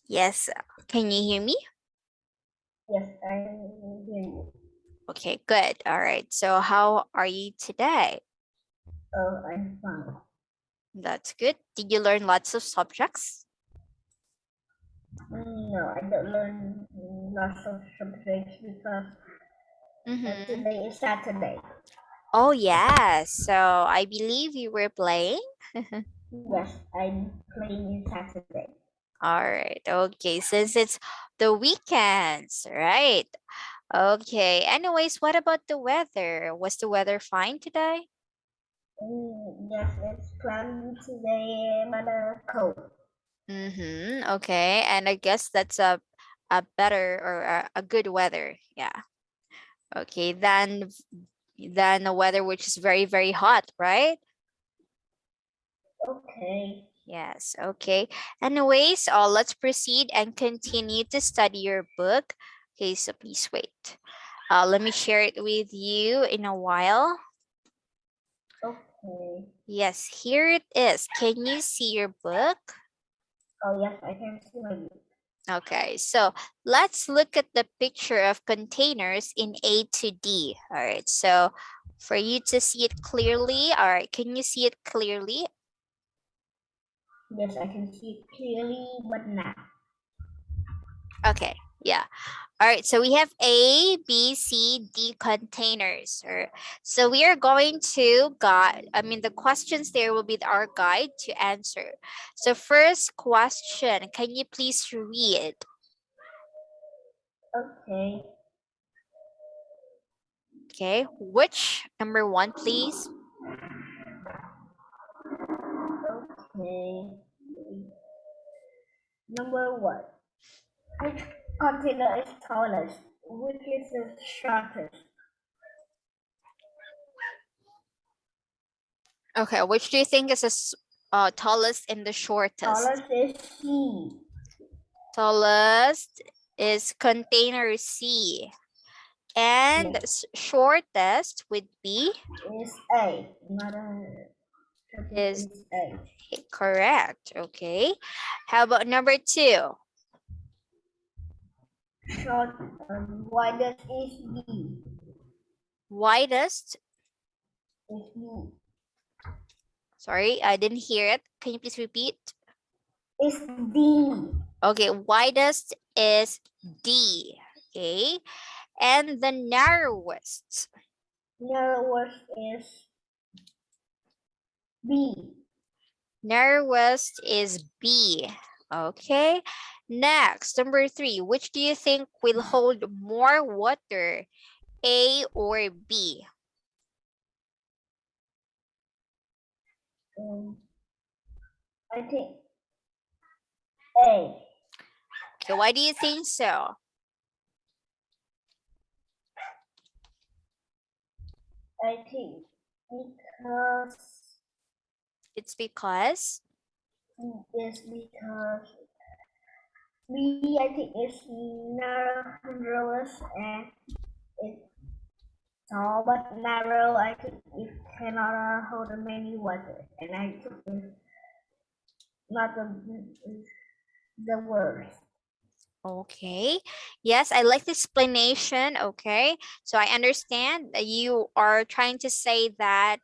Yes. Can you hear me? Yes, I hear you. Okay, good. All right. So how are you today? Oh, I'm fine. That's good. Did you learn lots of subjects? No, I don't learn lots of subjects because today is Saturday. Oh, yes. So I believe you were playing. Yes, I'm playing Saturday. All right. Okay. Since it's the weekends, right? Okay. Anyways, what about the weather? Was the weather fine today? Yes, it's cloudy today, but cold. Okay. And I guess that's a better or a good weather. Yeah. Okay. Than the weather which is very, very hot, right? Okay. Yes, okay. Anyways, let's proceed and continue to study your book. Okay, so please wait. Let me share it with you in a while. Okay. Yes, here it is. Can you see your book? Oh, yes, I can see my book. Okay, so let's look at the picture of containers in A to D. All right, so for you to see it clearly, all right, can you see it clearly? Yes, I can see it clearly, but now. Okay, yeah. All right, so we have A, B, C, D containers. So we are going to the questions there will be our guide to answer. So first question, can you please read? Okay. Okay, which number one, please? Okay. Number one. Which container is tallest? Which is the shortest? Okay, which do you think is the tallest and the shortest? Tallest is C. Tallest is container C. And Yes. shortest would be? Is A. Another Is is A. correct. Okay. How about number two? Short, widest is B. Widest. Is B. Sorry, I didn't hear it. Can you please repeat? Is D. Okay, widest is D. Okay. And the narrowest. Narrowest is B. Narrowest is B. Okay. Next, number three. Which do you think will hold more water? A or B? I think A. Okay, why do you think so? I think because It's because B, I think is narrowest and it's tall but narrow. I think it cannot hold many water, and I think it's not the worst. Okay. Yes, I like the explanation. Okay. So I understand that you are trying to say that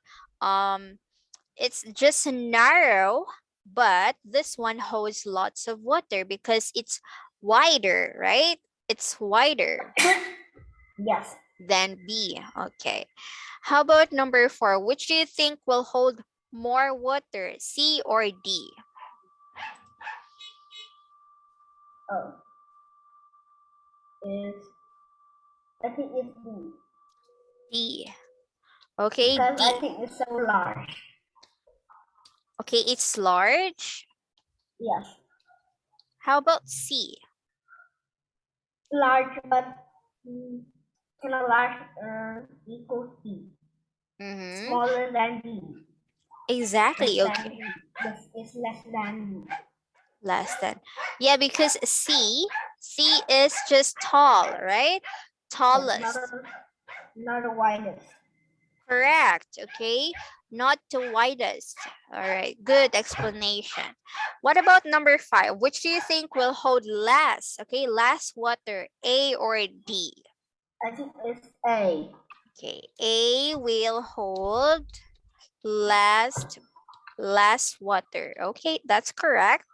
it's just narrow, but this one holds lots of water because it's wider, right? It's wider Yes. than B. Okay. How about number four? Which do you think will hold more water, C or D? Oh, is I think it's B. D. Okay, Because D. I think it's so large. Okay, it's large. Yes. How about C? Large, but cannot large equals B. Smaller than B. Exactly. Less than Okay. B. Yes, it's less than B. Less than. Yeah, because C is just tall, right? Yes, Tallest. not the widest. Correct. Okay. not the widest. All right, good explanation. What about number 5? Which do you think will hold less? Okay, less water, A or D? I think it's A. Okay, A will hold less water. Okay, that's correct.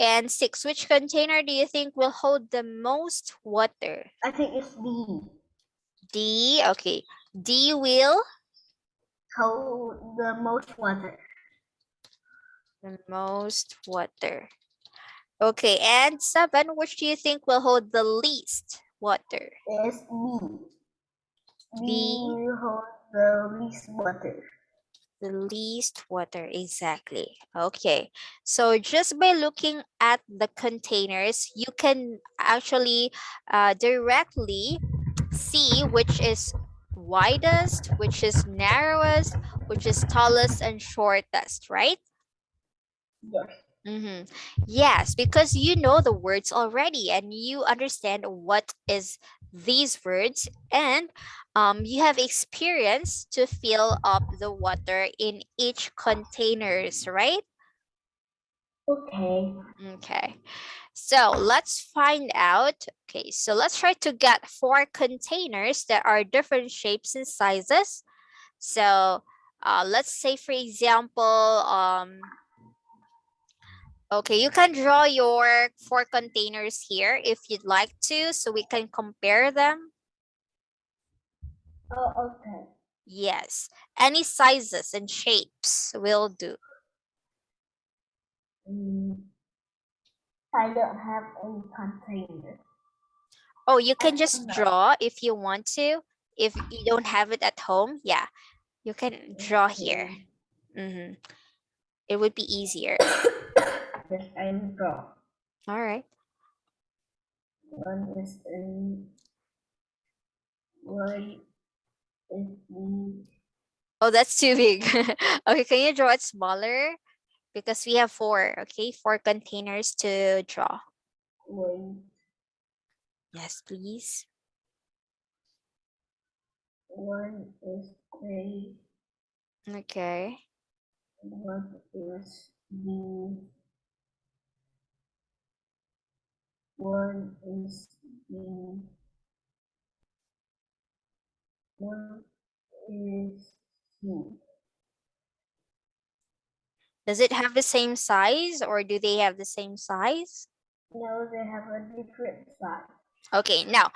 And 6, which container do you think will hold the most water? I think it's D. D, okay. D will Hold the most water. the most water. Okay, and 7, which do you think will hold the least water? It's B. B B, will hold the least water. the least water, exactly. Okay, so just by looking at the containers, you can actually directly see which is widest, which is narrowest, which is tallest and shortest, right? Yes. Yes, because you know the words already and you understand what is these words, and you have experience to fill up the water in each containers, right? Okay. Okay, so let's find out. Okay, so let's try to get 4 containers that are different shapes and sizes. So let's say, for example, okay, you can draw your 4 containers here if you'd like to, so we can compare them. Oh, okay. Yes, any sizes and shapes will do. I don't have any container. Oh, you can just draw if you want to. If you don't have it at home, yeah, you can draw here. It would be easier. Yes, I will draw. All right. One is A. One is B. Oh, that's too big. Okay, can you draw it smaller? Because we have 4, okay? 4 containers to draw. Wait. Yes, please. One is A. Okay. One is B. One is B. One is C. Does it have the same size or do they have the same size? No, they have a different size. Okay, now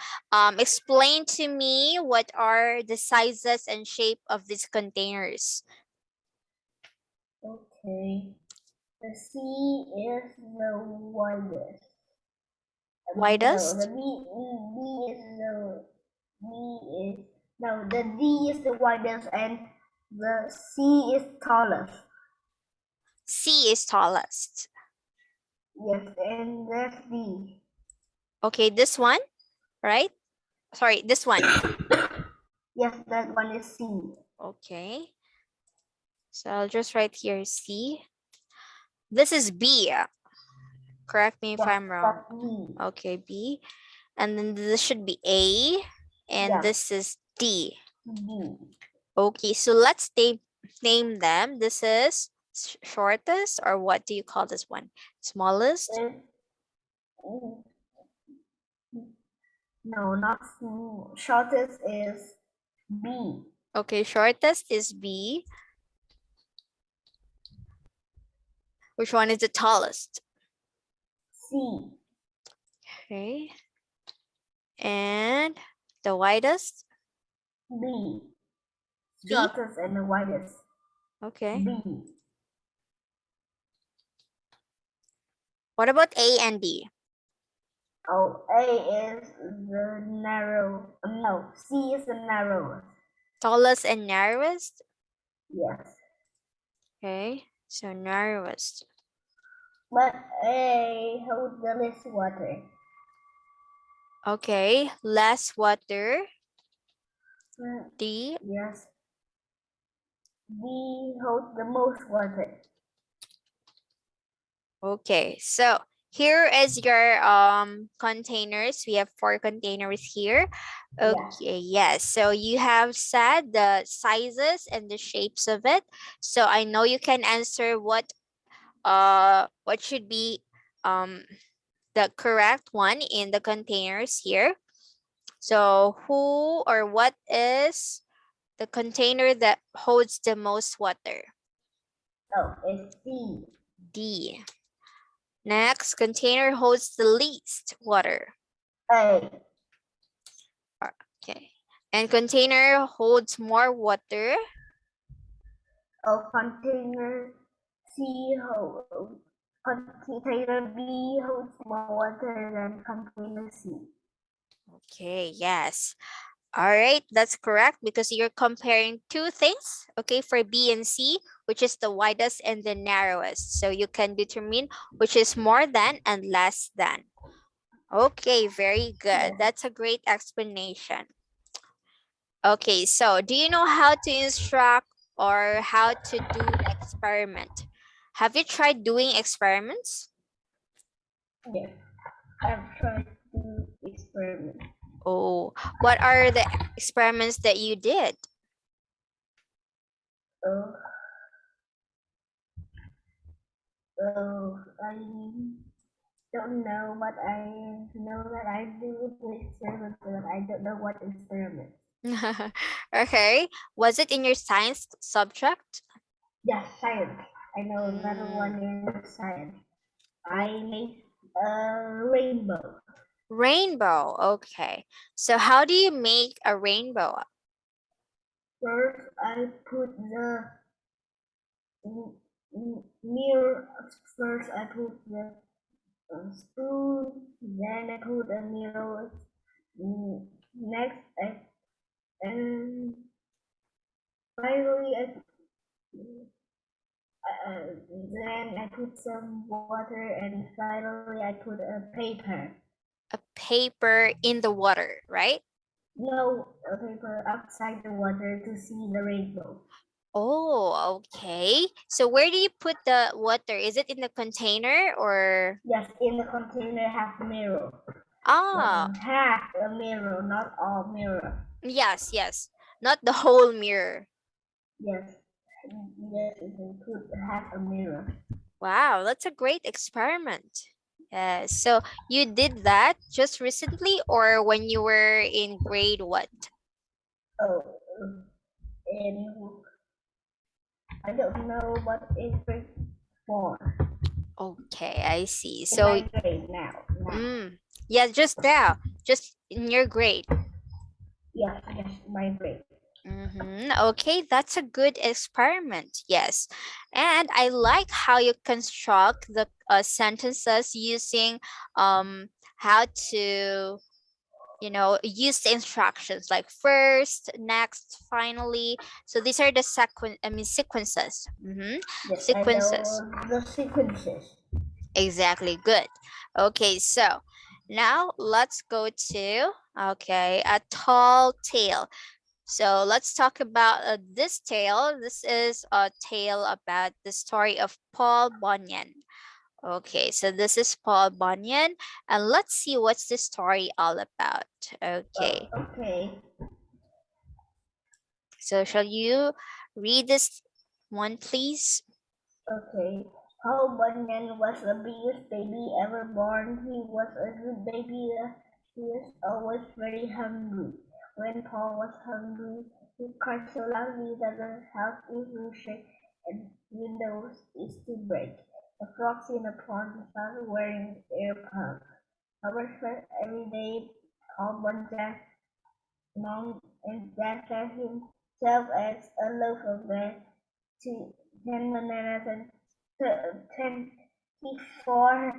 explain to me what are the sizes and shape of these containers. Okay. The C is the widest. No, Widest? the B is the B is no, the D is the widest and the C is tallest. C is tallest. Yes, and that's D. Okay, this one, right? Sorry, this one. Yes, that one is C. Okay. So I'll just write here C. This is B. Correct me if Yes, I'm wrong. that's B. Okay, B. And then this should be A. And Yes. this is D. D. Okay, so let's name them. This is shortest, or what do you call this one? Smallest? No, not C. Shortest is B. Okay, shortest is B. Which one is the tallest? C. Okay. And the widest? B. B? Shortest and the widest. Okay. B. What about A and D? Oh, A is the narrow. No, C is the narrowest. Tallest and narrowest? Yes. Okay, so narrowest. But A holds the least water. Okay, less water. D? Yes. B holds the most water. Okay, so Here is your containers. We have 4 containers here. Okay, yes. So you have said the sizes and the shapes of it. So I know you can answer what should be the correct one in the containers here. So who or what is the container that holds the most water? Oh, it's D. D. Next, container holds the least water. A. Okay. And container holds more water. Oh, container C holds. Container B holds more water than container C. Okay, yes. All right, that's correct because you're comparing two things, okay, for B and C, which is the widest and the narrowest. So you can determine which is more than and less than. Okay, very good. That's a great explanation. Okay, so do you know how to instruct or how to do the experiment? Have you tried doing experiments? Yes, I've tried to experiment. Oh, what are the experiments that you did? Oh, I don't know, but I know that I do the experiment, but I don't know what experiment. Okay, was it in your science subject? Yes, science. I know another one in science. I made a rainbow. Rainbow, okay. So how do you make a rainbow? First, I put the mirror. First, I put the spoon. Then I put a mirror. Next, and finally, then I put some water, and finally, I put a paper. A paper in the water, right? No, a paper outside the water to see the rainbow. Oh, okay. So where do you put the water? Is it in the container or? Yes, in the container have mirror. Ah, Half a mirror, not all mirror. yes, yes. Not the whole mirror. Yes, yes, it could have a mirror. Wow, that's a great experiment. Yes. So you did that just recently or when you were in grade what? Oh, and I don't know what is grade 4. Okay, I see. In So, my grade now. yeah, just now, just in your grade. Yes, yes, my grade. Okay, that's a good experiment. Yes. And I like how you construct the sentences using how to use the instructions like first, next, finally. So these are the sequences. Yes, I Sequences. know the sequences. Exactly. Good. Okay, so now let's go to a tall tale. So let's talk about this tale. This is a tale about the story of Paul Bunyan. Okay, so this is Paul Bunyan, and let's see what's the story all about. Okay, Okay. so shall you read this one, please? Okay. Paul Bunyan was the biggest baby ever born. He was a good baby. He was always very hungry. When Paul was hungry, he cried so loudly that the house easily shook and windows used to break. The frogs in the pond started wearing ear pumps. However, every day Paul Bunyan mom and dad fed himself as a loaf of bread to 10 bananas and 24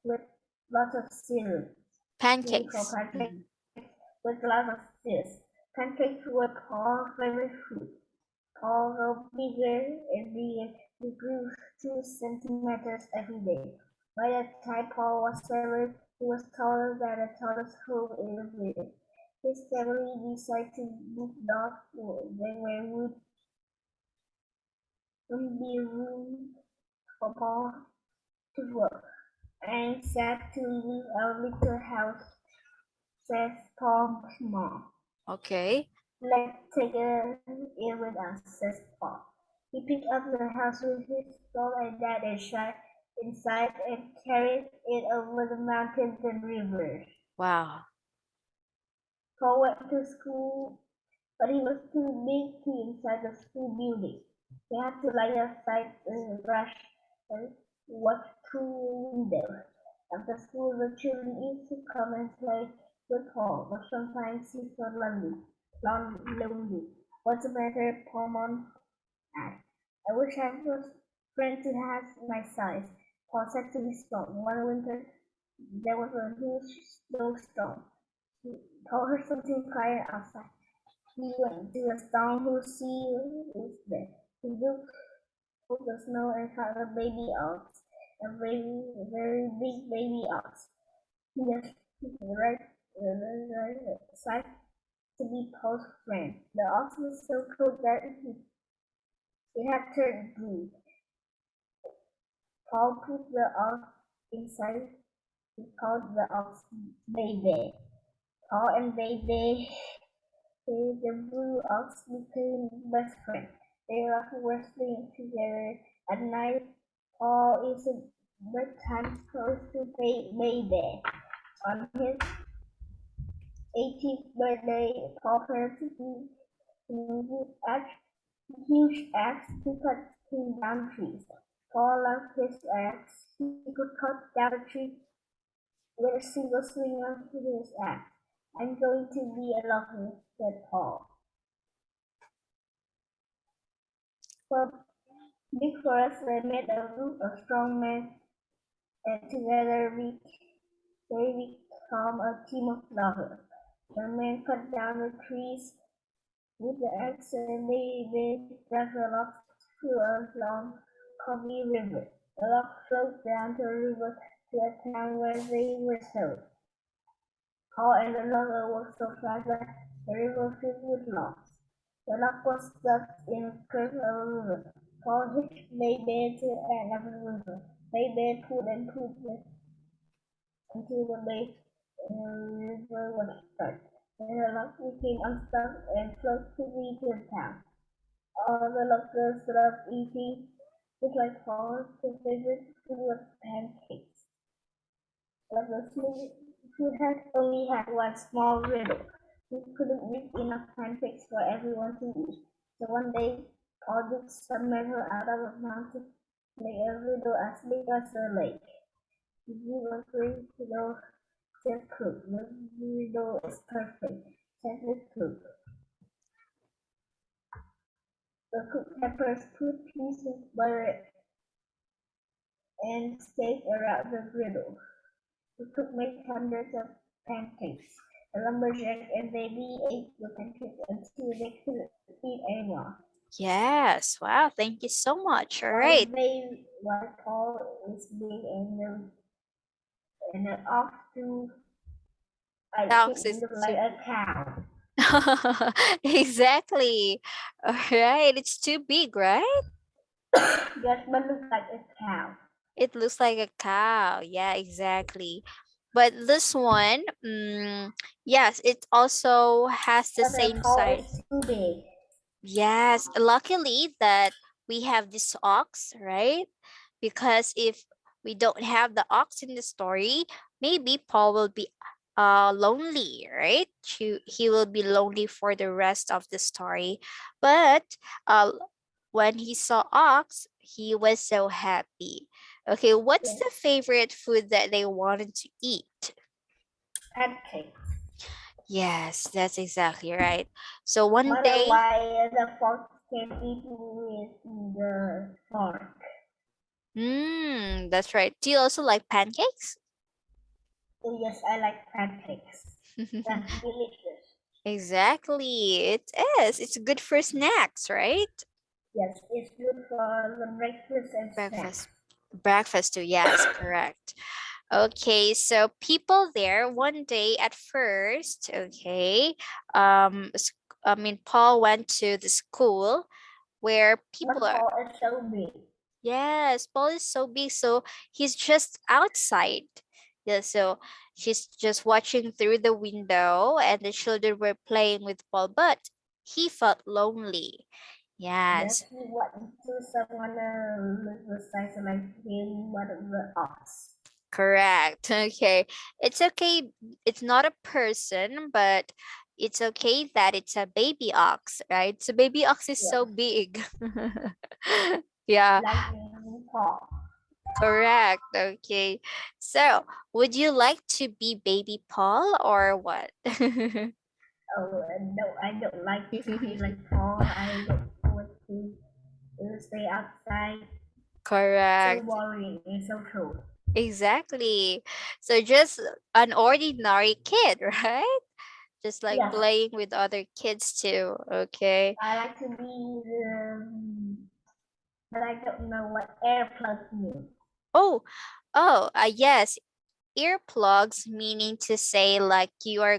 with lots of syrup. 24 Pancakes. pancakes with lots of syrup. Pancakes were Paul's favorite food. Paul grew bigger and bigger. He grew 2 centimeters every day. By the time Paul was 7, he was taller than the tallest home in the village. His family decided to move north where would be room for Paul to work. I'm sad to leave our little house, says Tom Small. Okay. Let's take it with us, says Paul. He picked up the house with his dog and dad inside and carried it over the mountains and rivers. Wow. Paul went to school, but he was too big to inside the school building. He had to lie outside in the grass and watch through the window. After school, the children used to come and play with Paul, but sometimes he felt lonely. What's the matter, Paul asked. I wish I was a friend to have my size, Paul said to his dog. One winter, there was a huge snowstorm. He Paul heard something crying outside. He went to the storm to see who was there. He looked through the snow and found a baby ox, a very big baby ox. He just right aside to be Paul's friend. The ox was so cold that it had turned blue. Paul put the ox inside. He called the ox Baby. Paul and Baby, the blue ox, became best friends. They loved wrestling together at night. Paul is a bedtime stories to Baby. On his 18th birthday, Paul planted a huge axe to cut down trees. Paul loved his axe. He could cut down a tree with a single swing of his axe. I'm going to be a logger, said Paul. For big forest, they made a group of strong men, and together they become a team of loggers. The men cut down the trees with the axe and they dragged the logs to a long, curvy river. The logs flowed down the river to a town where they were sold. Paul and the logger worked so fast that the river filled with logs. The log was stuck in a curve of the river. Paul hitched Baby to the end of the river. Baby pulled and pulled until the base river was stuck. Then the log became unstuck and floated quickly to the town. All the loggers loved eating, just like Paul. His favorite food was pancakes. But the food only had one small riddle. He couldn't make enough pancakes for everyone to eat. So one day, Paul dug some metal out of the mountain, made a riddle as big as the lake. He gave a great riddle to the cook. The riddle is perfect, said the cook. The cook peppers put pieces of butter and steak around the riddle. The cook made hundreds of pancakes. The lumberjack and Baby ate the pancakes until they couldn't eat anymore. Yes. Wow. Thank you so much. All right. While Paul is big and the ox too, I Dogs think is look like a cow. exactly. All right. It's too big, right? Yes, but looks like a cow. It looks like a cow. Yeah, exactly. But this one, yes, it also has the But the same Paul size. is too big. Yes, luckily that we have this ox, right? Because if we don't have the ox in the story, maybe Paul will be lonely, right? He will be lonely for the rest of the story. But when he saw ox, he was so happy. Okay, what's Yes, the favorite food that they wanted to eat? pancakes. Yes, that's exactly right. So one Wonder day, why the fox can eat with the fork. that's right. Do you also like pancakes? Oh, yes, I like pancakes. That's delicious. Exactly, it is. It's good for snacks, right? Yes, it's good for the breakfast and snacks. Breakfast. Breakfast too, yes, correct. Okay, so people there one day at first, okay, I mean, Paul went to the school where people But are, Paul is so big. Yes, Paul is so big, so he's just outside. Yeah, so she's just watching through the window, and the children were playing with Paul, but he felt lonely. Yes, Yes, he wanted to someone live beside like him, but the ox. correct. Okay. It's okay. It's not a person, but it's okay that it's a baby ox, right? So baby ox is Yes, so big. Yeah, like in Paul. correct. Okay. So, would you like to be baby Paul or what? Oh, no, I don't like to be like Paul. I don't want to stay outside. So Correct. boring and so cold. Exactly. So just an ordinary kid, right? Just like Yes, playing with other kids too. Okay. I like to be but I don't know what airplug means. Oh, yes. Earplugs, meaning to say like you are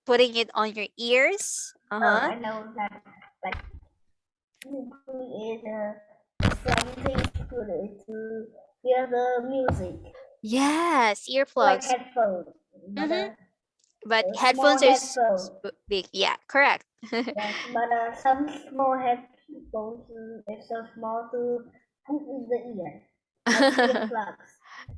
putting it on your ears. Oh, Uh-huh. I know that like basically is something to hear the music Yes, like earplugs. headphones, but Mm-hmm. But a small headphones are headphone. big. Yeah, correct. Yes, but some small headphones is so small to put in the ear, like earplugs.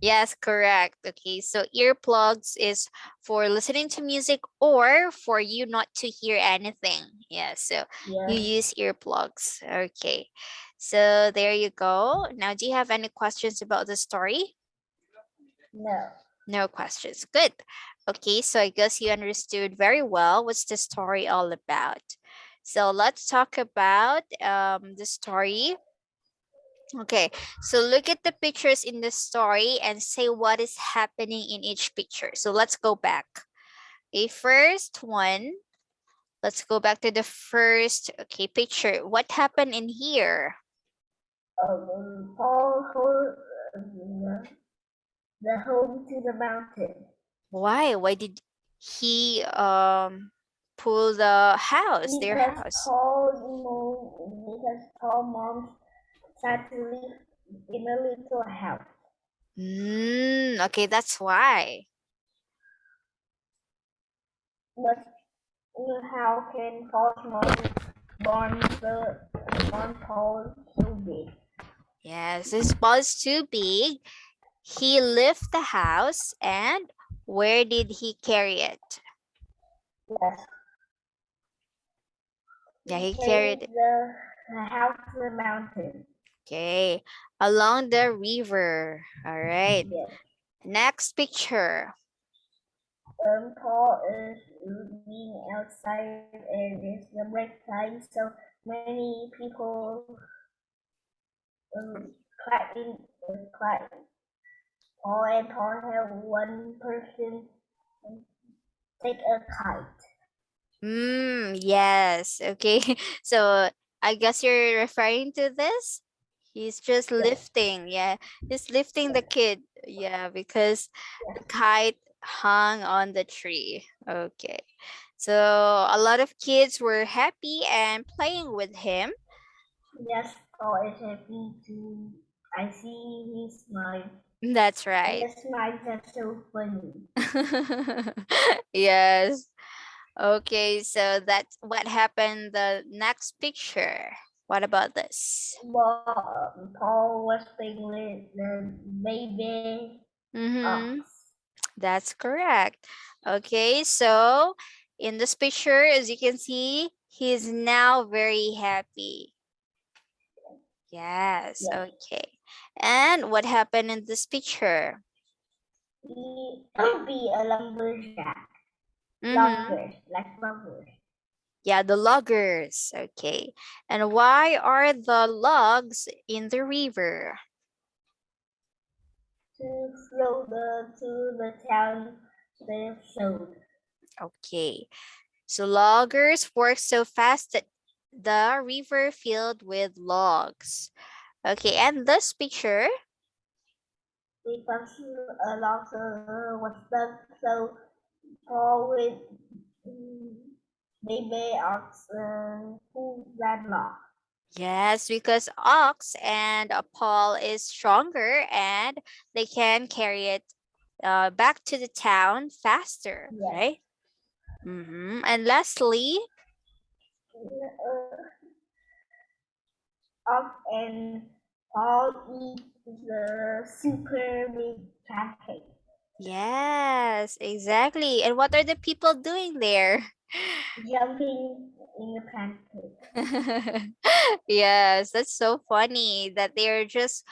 Yes, correct. Okay, so earplugs is for listening to music or for you not to hear anything. Yeah, so you Yes, use earplugs. Okay, so there you go. Now, do you have any questions about the story? no, No questions. Good. Okay, so I guess you understood very well what's the story all about. So let's talk about the story. Okay, so look at the pictures in the story and say what is happening in each picture. So let's go back. Okay, first one. Let's go back to the first picture. What happened in here? Paul hold the home to the mountain. Why? Why did he pull the house, their Because house? Paul mom had to live in a little house. Okay, that's why. But how can Paul's mom born Paul so big? Yes, his ball is too big. He left the house and where did he carry it? Yes, Yeah, he he carried carried it. the house to the mountain. Okay, along the river. All right. Yes. Next picture. Paul is being outside and it's the break time, so many people clapping, clapping. Paul and Paul have one person take a kite. Yes. Okay. So I guess you're referring to this. He's just Yes, lifting. Yeah, he's lifting the yes, kid. Yeah, because the yes, kite hung on the tree. Okay. So a lot of kids were happy and playing with him. yes. Paul is happy to. I see his smile. That's And right. the smiles are so funny. Yes. Okay, so that's what happened the next picture. What about this? Paul was playing with the baby Mm-hmm. ox. That's correct. Okay, so in this picture, as you can see, he's now very happy. Yes, Yes, okay. And what happened in this picture? he could be a lumberjack. Mm-hmm. Loggers, like loggers. Yeah, the loggers. Okay. And why are the logs in the river? To flow to the town they showed. Okay. So loggers work so fast that the river filled with logs. Okay, and this picture, Because a logger was stuck, so Paul with baby ox pulled that log. Yes, because ox and Paul is stronger and they can carry it back to the town faster, Yes. right? And lastly, Ox and Paul eat the super big pancake. yes, exactly. And what are the people doing there? Jumping in the pancake. Yes, that's so funny that they're just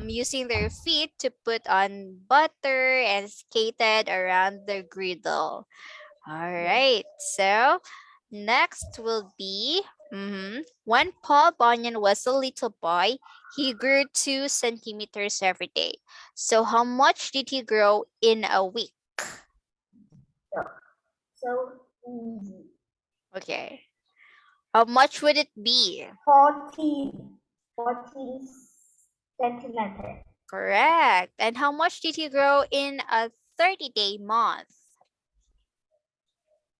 using their feet to put on butter and skated around the griddle. All Yes. right, so next will be when Paul Bunyan was a little boy, he grew 2 centimeters every day. So how much did he grow in a week? So easy. Okay. How much would it be? 14 centimeters. Correct. And how much did he grow in a 30-day month?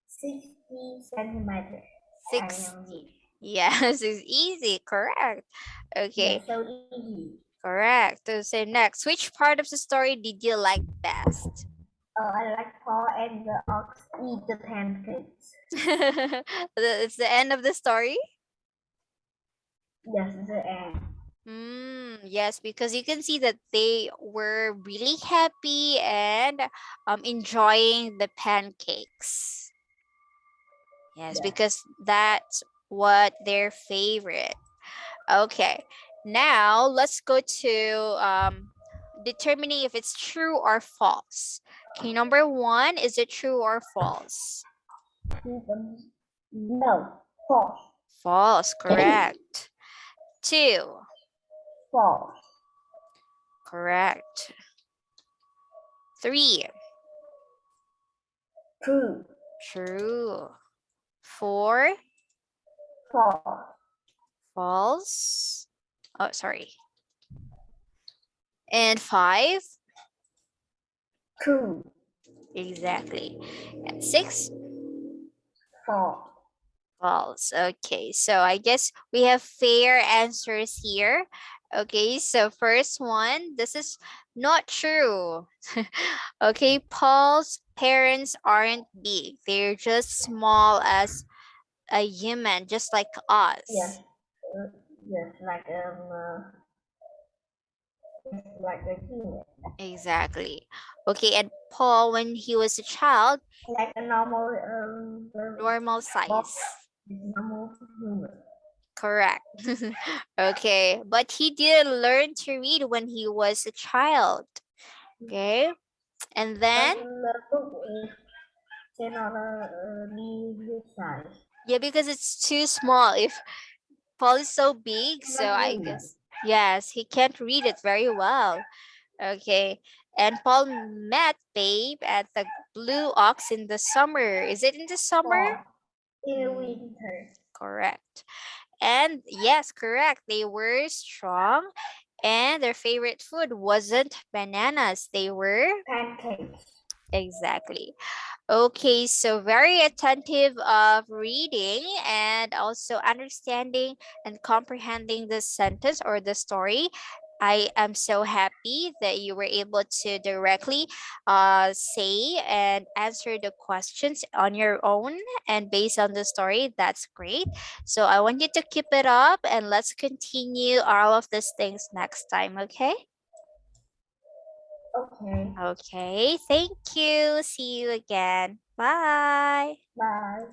60 centimeters. 60. Yes, it's easy. Correct. Okay, Yes, so easy. correct. So next, which part of the story did you like best? I like Paul and the ox eat the pancakes. It's the end of the story? Yes, the end. Yes, because you can see that they were really happy and enjoying the pancakes. Yes, Yes. because that's what their favorite. Okay, now let's go to determining if it's true or false. Okay, number 1, is it true or false? No, false. False, correct. 2, False. correct. 3, True. true. 4, False. false. Oh, sorry. And 5, True. exactly. And 6, False. false. Okay, so I guess we have fair answers here. Okay, so first one, this is not true. Okay, Paul's parents aren't big. They're just small as a human, just like us. Yes. Yes, like a human. Exactly. Okay, and Paul, when he was a child, Like a normal normal box, size. normal human. Correct. Okay, but he didn't learn to read when he was a child. Okay, and then But the book is cannot be this size. yeah, because it's too small. If Paul is so big, so Not I read. guess yes, he can't read it very well. Okay, and Paul met Babe at the Blue Ox in the summer. Is it in the summer? Fall. In the winter. Correct. And yes, correct. They were strong and their favorite food wasn't bananas. They were Pancakes. exactly. Okay, so very attentive of reading and also understanding and comprehending the sentence or the story. I am so happy that you were able to directly say and answer the questions on your own and based on the story. That's great. So I want you to keep it up and let's continue all of these things next time, okay? Okay. Okay, thank you. See you again. Bye. Bye.